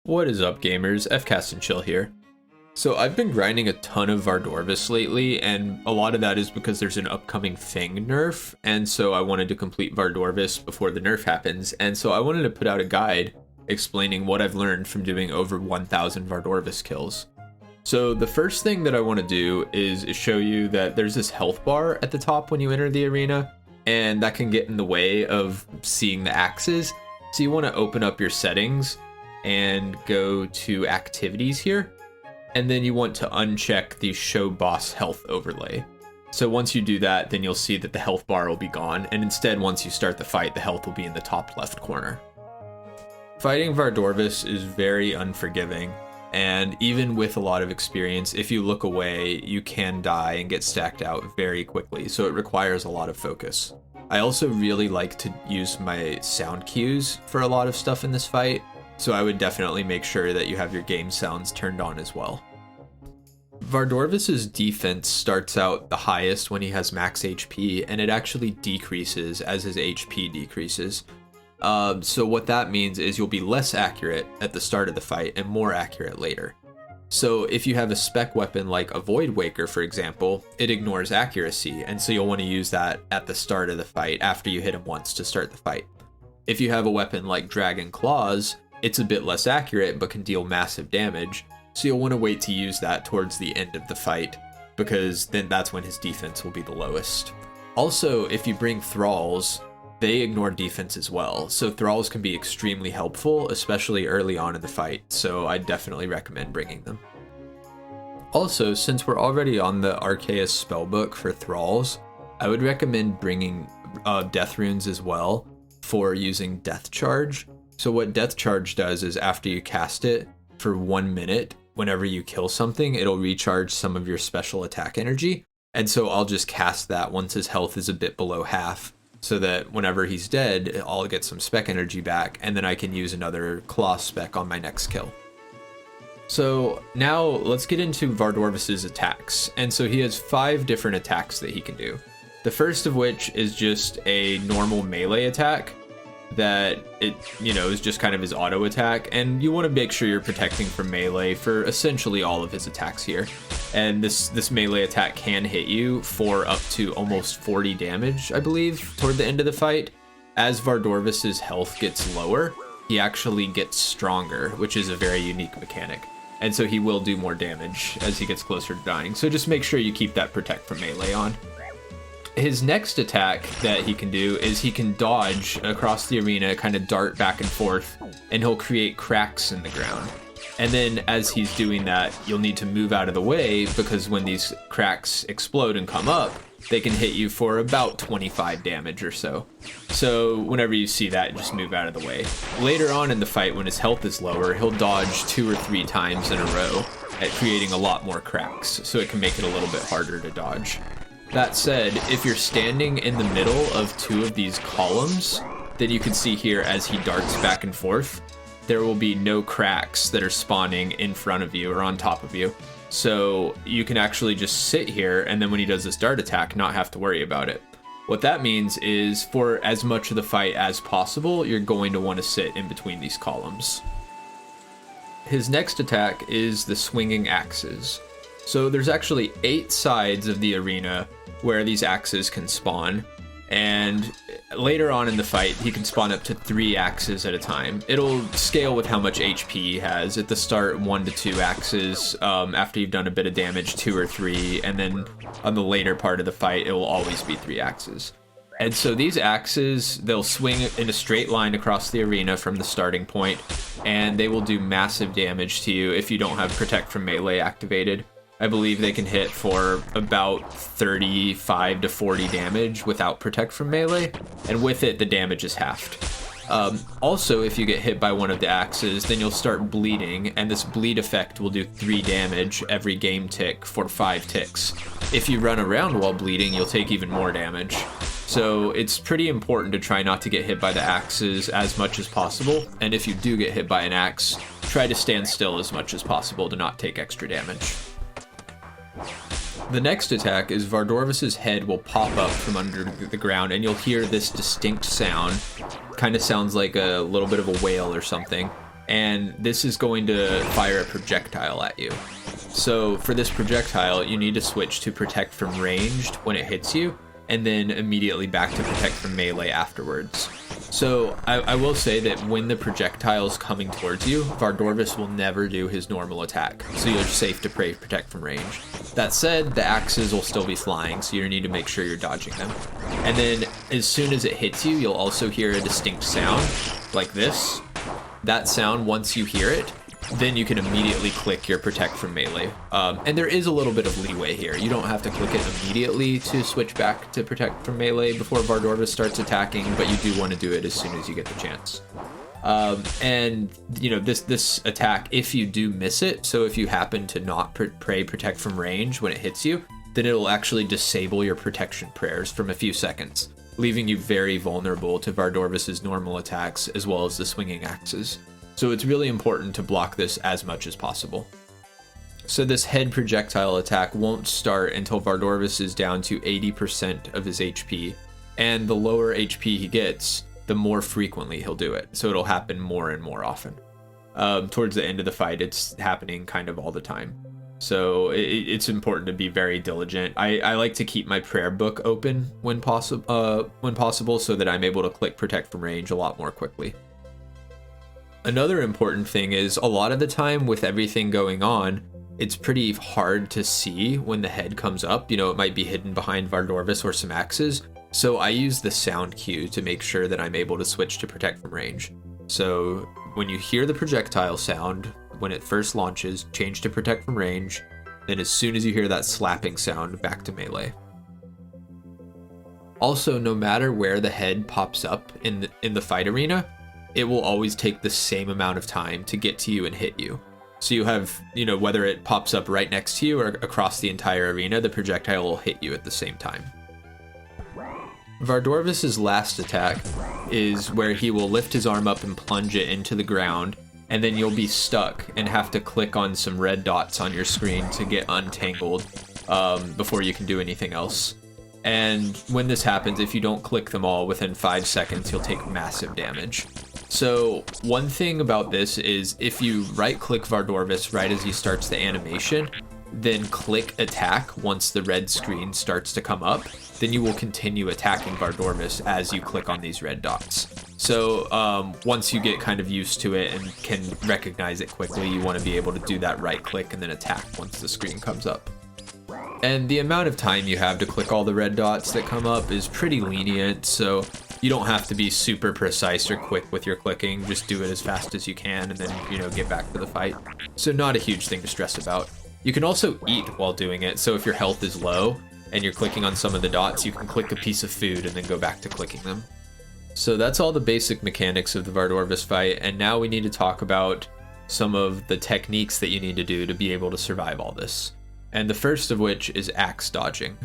What is up, gamers? FCast and Chill here. So I've been grinding a ton of Vardorvis lately, and a lot of that is because there's an upcoming Fang nerf, and so I wanted to complete Vardorvis before the nerf happens, and so I wanted to put out a guide explaining what I've learned from doing over 1,000 Vardorvis kills. So the first thing that I want to do is show you that there's this health bar at the top when you enter the arena, and that can get in the way of seeing the axes. So you want to open up your settings and go to activities here, and then you want to uncheck the show boss health overlay. So once you do that, then you'll see that the health bar will be gone, and instead once you start the fight, the health will be in the top left corner. Fighting Vardorvis is very unforgiving, and even with a lot of experience, if you look away, you can die and get stacked out very quickly, so it requires a lot of focus. I also really like to use my sound cues for a lot of stuff in this fight, so I would definitely make sure that you have your game sounds turned on as well. Vardorvis's defense starts out the highest when he has max HP, and it actually decreases as his HP decreases. So what that means is you'll be less accurate at the start of the fight and more accurate later. So if you have a spec weapon like a Void Waker, for example, it ignores accuracy, and so you'll want to use that at the start of the fight after you hit him once to start the fight. If you have a weapon like Dragon Claws, it's a bit less accurate but can deal massive damage, so you'll want to wait to use that towards the end of the fight, because then that's when his defense will be the lowest. Also, if you bring Thralls, they ignore defense as well, so Thralls can be extremely helpful, especially early on in the fight, so I definitely recommend bringing them. Also, since we're already on the Arceus spellbook for Thralls, I would recommend bringing Death Runes as well for using Death Charge. So what Death Charge does is after you cast it for 1 minute, whenever you kill something, it'll recharge some of your special attack energy. And so I'll just cast that once his health is a bit below half, so that whenever he's dead, I'll get some spec energy back, and then I can use another claw spec on my next kill. So now let's get into Vardorvis's attacks. And so he has 5 different attacks that he can do. The first of which is just a normal melee attack that is just kind of his auto attack, and you want to make sure you're protecting from melee for essentially all of his attacks here. And this melee attack can hit you for up to almost 40 damage, I believe, toward the end of the fight. As Vardorvis's health gets lower, he actually gets stronger, which is a very unique mechanic. And so he will do more damage as he gets closer to dying. So just make sure you keep that protect from melee on. His next attack that he can do is he can dodge across the arena, kind of dart back and forth, and he'll create cracks in the ground. And then as he's doing that, you'll need to move out of the way, because when these cracks explode and come up, they can hit you for about 25 damage or so. So whenever you see that, just move out of the way. Later on in the fight, when his health is lower, he'll dodge 2 or 3 times in a row at creating a lot more cracks, so it can make it a little bit harder to dodge. That said, if you're standing in the middle of 2 of these columns, then you can see here as he darts back and forth, there will be no cracks that are spawning in front of you or on top of you. So you can actually just sit here, and then when he does this dart attack, not have to worry about it. What that means is for as much of the fight as possible, you're going to want to sit in between these columns. His next attack is the swinging axes. So there's actually 8 sides of the arena where these axes can spawn, and later on in the fight he can spawn up to 3 axes at a time. It'll scale with how much HP he has. At the start, 1 to 2 axes, after you've done a bit of damage, 2 or 3, and then on the later part of the fight it will always be 3 axes. And so these axes, they'll swing in a straight line across the arena from the starting point, and they will do massive damage to you if you don't have Protect from Melee activated. I believe they can hit for about 35 to 40 damage without Protect from Melee, and with it, the damage is halved. Also, if you get hit by one of the axes, then you'll start bleeding, and this bleed effect will do 3 damage every game tick for 5 ticks. If you run around while bleeding, you'll take even more damage. So it's pretty important to try not to get hit by the axes as much as possible, and if you do get hit by an axe, try to stand still as much as possible to not take extra damage. The next attack is Vardorvis's head will pop up from under the ground, and you'll hear this distinct sound. Kind of sounds like a little bit of a whale or something. and this is going to fire a projectile at you. So for this projectile, you need to switch to protect from ranged when it hits you, and then immediately back to protect from melee afterwards. So I will say that when the projectile is coming towards you, Vardorvis will never do his normal attack, so you're safe to protect from range. That said, the axes will still be flying, so you need to make sure you're dodging them. And then as soon as it hits you, you'll also hear a distinct sound, like this. That sound, once you hear it, then you can immediately click your protect from melee. And there is a little bit of leeway here. You don't have to click it immediately to switch back to protect from melee before Vardorvis starts attacking, but you do want to do it as soon as you get the chance. And you know, this attack, if you do miss it, so if you happen to not protect from range when it hits you, then it'll actually disable your protection prayers from a few seconds, leaving you very vulnerable to Vardorvis's normal attacks as well as the swinging axes. So it's really important to block this as much as possible. So this head projectile attack won't start until Vardorvis is down to 80% of his HP, and the lower HP he gets, the more frequently he'll do it. So it'll happen more and more often. Towards the end of the fight, it's happening kind of all the time. So it's important to be very diligent. I like to keep my prayer book open when possible, so that I'm able to click protect from range a lot more quickly. Another important thing is, a lot of the time with everything going on, it's pretty hard to see when the head comes up. You know, it might be hidden behind Vardorvis or some axes. So I use the sound cue to make sure that I'm able to switch to protect from range. So when you hear the projectile sound, when it first launches, change to protect from range. Then as soon as you hear that slapping sound, back to melee. Also, no matter where the head pops up in the fight arena, it will always take the same amount of time to get to you and hit you. So you have, you know, whether it pops up right next to you or across the entire arena, the projectile will hit you at the same time. Vardorvis's last attack is where he will lift his arm up and plunge it into the ground, and then you'll be stuck and have to click on some red dots on your screen to get untangled before you can do anything else. And when this happens, if you don't click them all within 5 seconds, you'll take massive damage. So one thing about this is, if you right click Vardorvis right as he starts the animation, then click attack once the red screen starts to come up, then you will continue attacking Vardorvis as you click on these red dots. So once you get kind of used to it and can recognize it quickly, you want to be able to do that right click and then attack once the screen comes up. And the amount of time you have to click all the red dots that come up is pretty lenient, so you don't have to be super precise or quick with your clicking. Just do it as fast as you can and then, you know, get back to the fight. So not a huge thing to stress about. You can also eat while doing it, so if your health is low and you're clicking on some of the dots, you can click a piece of food and then go back to clicking them. So that's all the basic mechanics of the Vardorvis fight, and now we need to talk about some of the techniques that you need to do to be able to survive all this. And the first of which is axe dodging.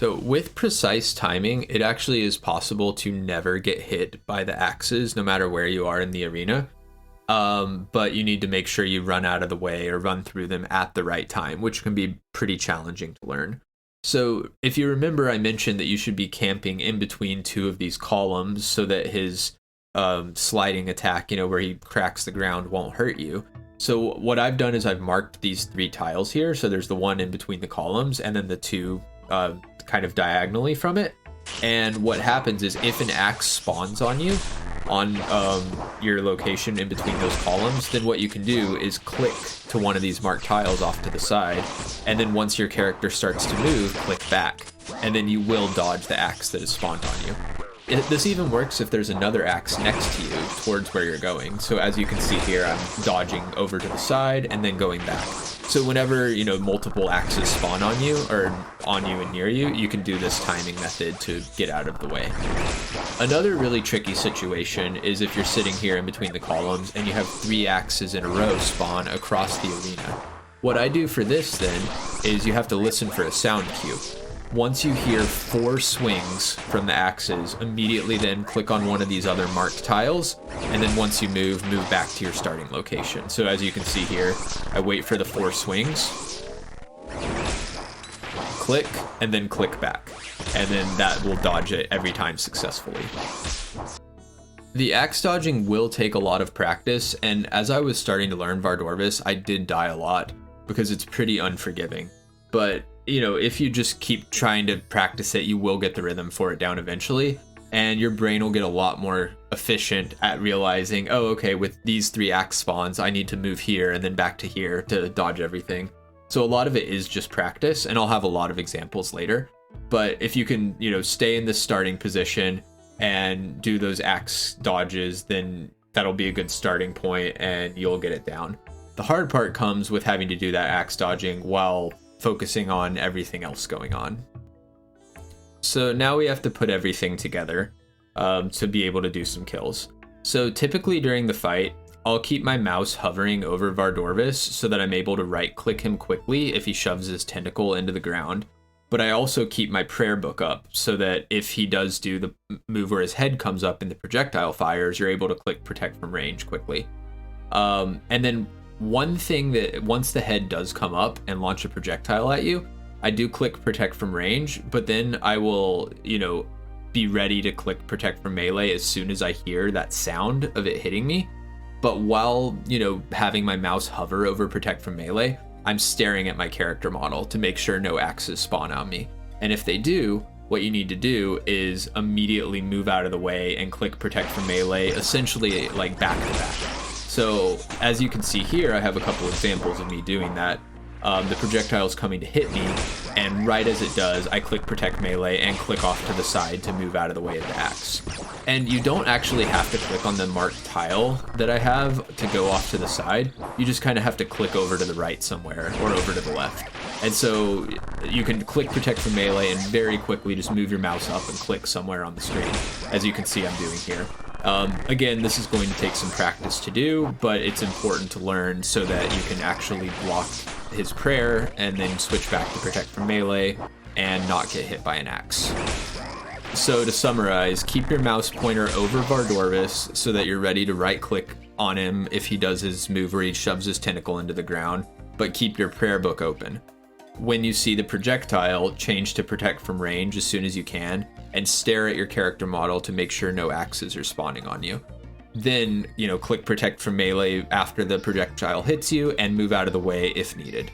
So with precise timing, it actually is possible to never get hit by the axes, no matter where you are in the arena. But you need to make sure you run out of the way or run through them at the right time, which can be pretty challenging to learn. So if you remember, I mentioned that you should be camping in between two of these columns so that his sliding attack, you know, where he cracks the ground, won't hurt you. So what I've done is I've marked these 3 tiles here. So there's the one in between the columns and then the 2 kind of diagonally from it. And what happens is, if an axe spawns on you on your location in between those columns, then what you can do is click to one of these marked tiles off to the side, and then once your character starts to move, click back, and then you will dodge the axe that is spawned on you. This even works if there's another axe next to you towards where you're going. So as you can see here, I'm dodging over to the side and then going back. So whenever, you know, multiple axes spawn on you or on you and near you, you can do this timing method to get out of the way. Another really tricky situation is if you're sitting here in between the columns and you have 3 axes in a row spawn across the arena. What I do for this then is you have to listen for a sound cue. Once you hear 4 swings from the axes, immediately then click on one of these other marked tiles, and then once you move back to your starting location. So as you can see here, I wait for the 4 swings, click, and then click back. And then that will dodge it every time successfully. The axe dodging will take a lot of practice, and as I was starting to learn Vardorvis, I did die a lot because it's pretty unforgiving. But, you know, if you just keep trying to practice it, you will get the rhythm for it down eventually, and your brain will get a lot more efficient at realizing, oh, okay, with these 3 axe spawns, I need to move here and then back to here to dodge everything. So a lot of it is just practice, and I'll have a lot of examples later. But if you can, you know, stay in the starting position and do those axe dodges, then that'll be a good starting point and you'll get it down. The hard part comes with having to do that axe dodging while focusing on everything else going on. So now we have to put everything together to be able to do some kills. So typically during the fight, I'll keep my mouse hovering over Vardorvis so that I'm able to right click him quickly if he shoves his tentacle into the ground. But I also keep my prayer book up so that if he does do the move where his head comes up and the projectile fires, you're able to click protect from range quickly. And then one thing that once the head does come up and launch a projectile at you, I do click protect from range, but then I will, you know, be ready to click protect from melee as soon as I hear that sound of it hitting me. But while, you know, having my mouse hover over protect from melee, I'm staring at my character model to make sure no axes spawn on me. And if they do, what you need to do is immediately move out of the way and click protect from melee, essentially like back to back. So as you can see here, I have a couple examples of me doing that. The projectile's coming to hit me, and right as it does, I click protect melee and click off to the side to move out of the way of the axe. And you don't actually have to click on the marked tile that I have to go off to the side. You just kind of have to click over to the right somewhere or over to the left. And so you can click protect from melee and very quickly just move your mouse up and click somewhere on the screen, as you can see I'm doing here. Again, this is going to take some practice to do, but it's important to learn so that you can actually block his prayer and then switch back to protect from melee and not get hit by an axe. So to summarize, keep your mouse pointer over Vardorvis so that you're ready to right click on him if he does his move where he shoves his tentacle into the ground, but keep your prayer book open. When you see the projectile, change to protect from range as soon as you can and stare at your character model to make sure no axes are spawning on you. Then, you know, click protect from melee after the projectile hits you and move out of the way if needed.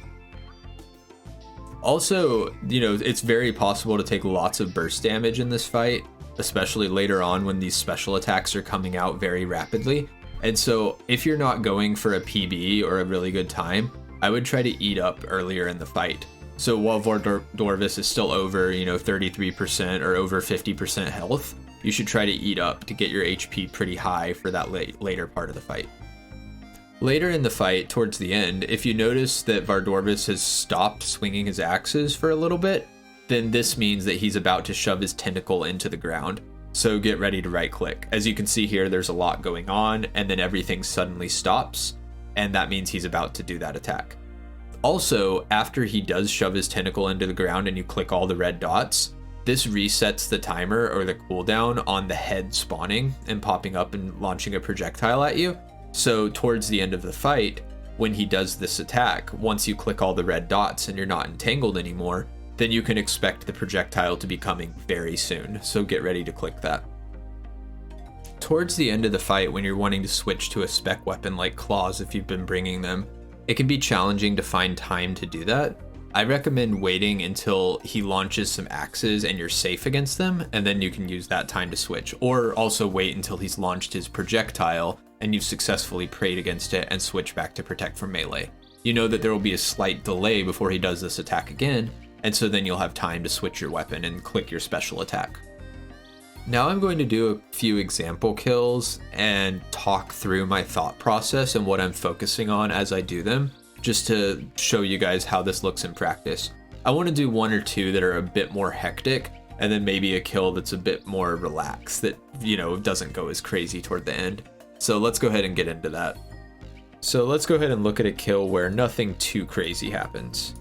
Also, you know, it's very possible to take lots of burst damage in this fight, especially later on when these special attacks are coming out very rapidly. And so if you're not going for a PB or a really good time, I would try to eat up earlier in the fight. So while Vardorvis is still over, you know, 33% or over 50% health, you should try to eat up to get your HP pretty high for that later part of the fight. Later in the fight, towards the end, if you notice that Vardorvis has stopped swinging his axes for a little bit, then this means that he's about to shove his tentacle into the ground. So get ready to right click. As you can see here, there's a lot going on, and then everything suddenly stops, and that means he's about to do that attack. Also, after he does shove his tentacle into the ground and you click all the red dots, this resets the timer or the cooldown on the head spawning and popping up and launching a projectile at you. So towards the end of the fight, when he does this attack, once you click all the red dots and you're not entangled anymore, then you can expect the projectile to be coming very soon. So get ready to click that. Towards the end of the fight, when you're wanting to switch to a spec weapon like claws if you've been bringing them, it can be challenging to find time to do that. I recommend waiting until he launches some axes and you're safe against them, and then you can use that time to switch. Or also wait until he's launched his projectile and you've successfully prayed against it and switch back to protect from melee. You know that there will be a slight delay before he does this attack again, and so then you'll have time to switch your weapon and click your special attack. Now I'm going to do a few example kills and talk through my thought process and what I'm focusing on as I do them, just to show you guys how this looks in practice. I want to do one or two that are a bit more hectic, and then maybe a kill that's a bit more relaxed that, you know, doesn't go as crazy toward the end. So let's go ahead and get into that. So let's go ahead and look at a kill where nothing too crazy happens.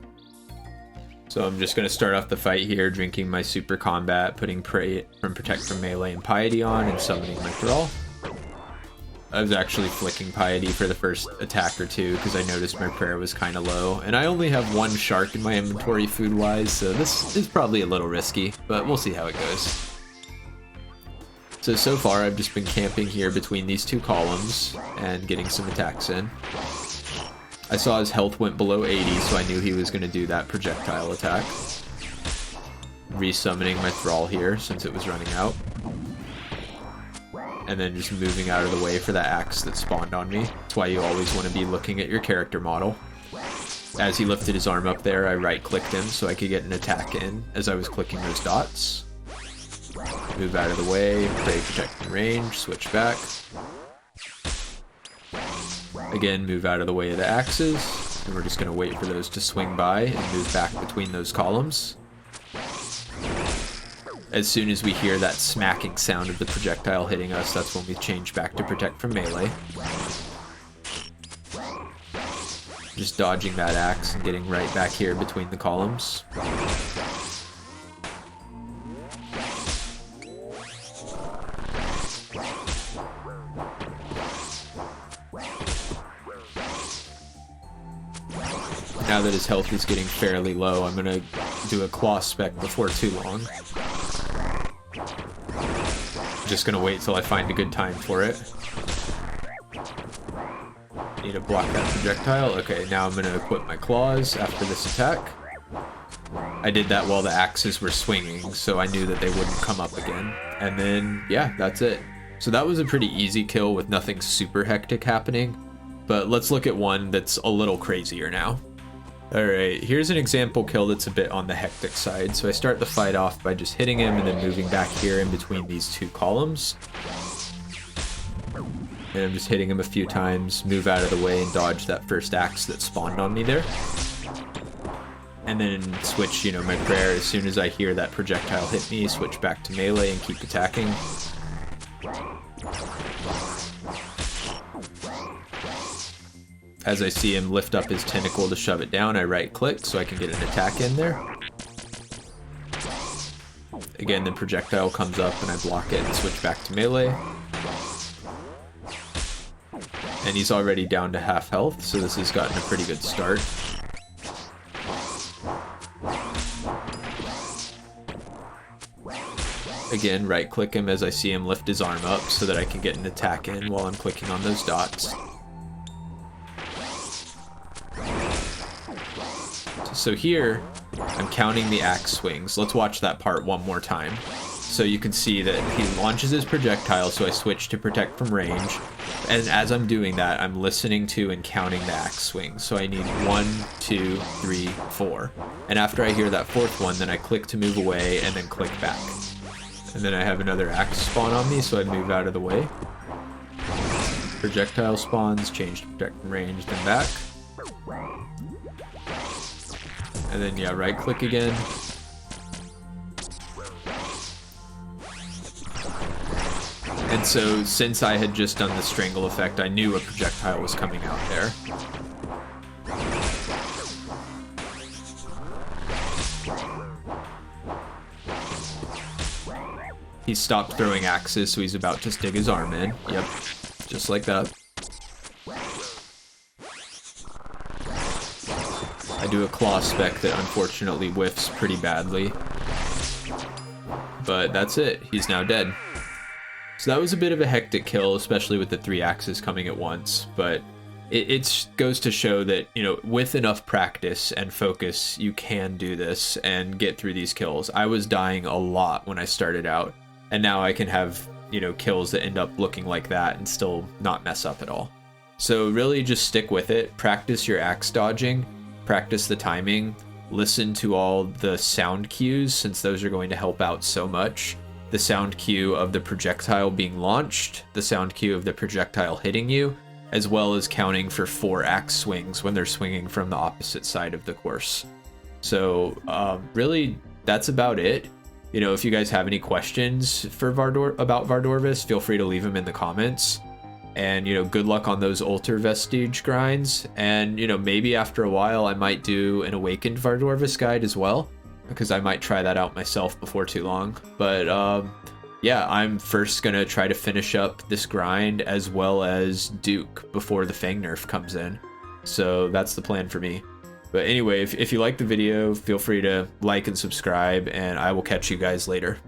So I'm just going to start off the fight here, drinking my super combat, putting Pray from Protect from Melee and Piety on, and summoning my Thrall. I was actually flicking Piety for the first attack or two because I noticed my prayer was kind of low, and I only have one shark in my inventory food-wise, so this is probably a little risky, but we'll see how it goes. So far I've just been camping here between these two columns and getting some attacks in. I saw his health went below 80, so I knew he was going to do that projectile attack. Resummoning my Thrall here since it was running out. And then just moving out of the way for that axe that spawned on me. That's why you always want to be looking at your character model. As he lifted his arm up there, I right-clicked him so I could get an attack in as I was clicking those dots. Move out of the way, pray protect in range, switch back. Again, move out of the way of the axes, and we're just going to wait for those to swing by and move back between those columns. As soon as we hear that smacking sound of the projectile hitting us, that's when we change back to protect from melee. Just dodging that axe and getting right back here between the columns. Now that his health is getting fairly low, I'm gonna do a claw spec before too long. Just gonna wait till I find a good time for it. Need to block that projectile. Okay, now I'm gonna equip my claws after this attack. I did that while the axes were swinging, so I knew that they wouldn't come up again. And then, yeah, that's it. So that was a pretty easy kill with nothing super hectic happening. But let's look at one that's a little crazier now. Alright, here's an example kill that's a bit on the hectic side. So I start the fight off by just hitting him and then moving back here in between these two columns. And I'm just hitting him a few times, move out of the way and dodge that first axe that spawned on me there. And then switch, my prayer as soon as I hear that projectile hit me, switch back to melee and keep attacking. As I see him lift up his tentacle to shove it down, I right-click so I can get an attack in there. Again, the projectile comes up and I block it and switch back to melee. And he's already down to half health, so this has gotten a pretty good start. Again, right-click him as I see him lift his arm up so that I can get an attack in while I'm clicking on those dots. So here, I'm counting the axe swings. Let's watch that part one more time. So you can see that he launches his projectile, so I switch to protect from range. And as I'm doing that, I'm listening to and counting the axe swings. So I need 1, 2, 3, 4. And after I hear that fourth one, then I click to move away and then click back. And then I have another axe spawn on me, so I move out of the way. Projectile spawns, change to protect from range, then back. And then, yeah, right-click again. And so, since I had just done the strangle effect, I knew a projectile was coming out there. He stopped throwing axes, so he's about to stick his arm in. Yep, just like that. I do a claw spec that unfortunately whiffs pretty badly. But that's it, he's now dead. So that was a bit of a hectic kill, especially with the 3 axes coming at once, but it goes to show that, with enough practice and focus, you can do this and get through these kills. I was dying a lot when I started out, and now I can have, kills that end up looking like that and still not mess up at all. So really just stick with it, practice your axe dodging, practice the timing, listen to all the sound cues since those are going to help out so much. The sound cue of the projectile being launched, the sound cue of the projectile hitting you, as well as counting for 4 axe swings when they're swinging from the opposite side of the course. So really, that's about it. If you guys have any questions for about Vardorvis, feel free to leave them in the comments. And, good luck on those altar vestige grinds. And, maybe after a while I might do an awakened Vardorvis guide as well, because I might try that out myself before too long. But, yeah, I'm first going to try to finish up this grind as well as Duke before the Fang nerf comes in. So that's the plan for me. But anyway, if you like the video, feel free to like and subscribe, and I will catch you guys later.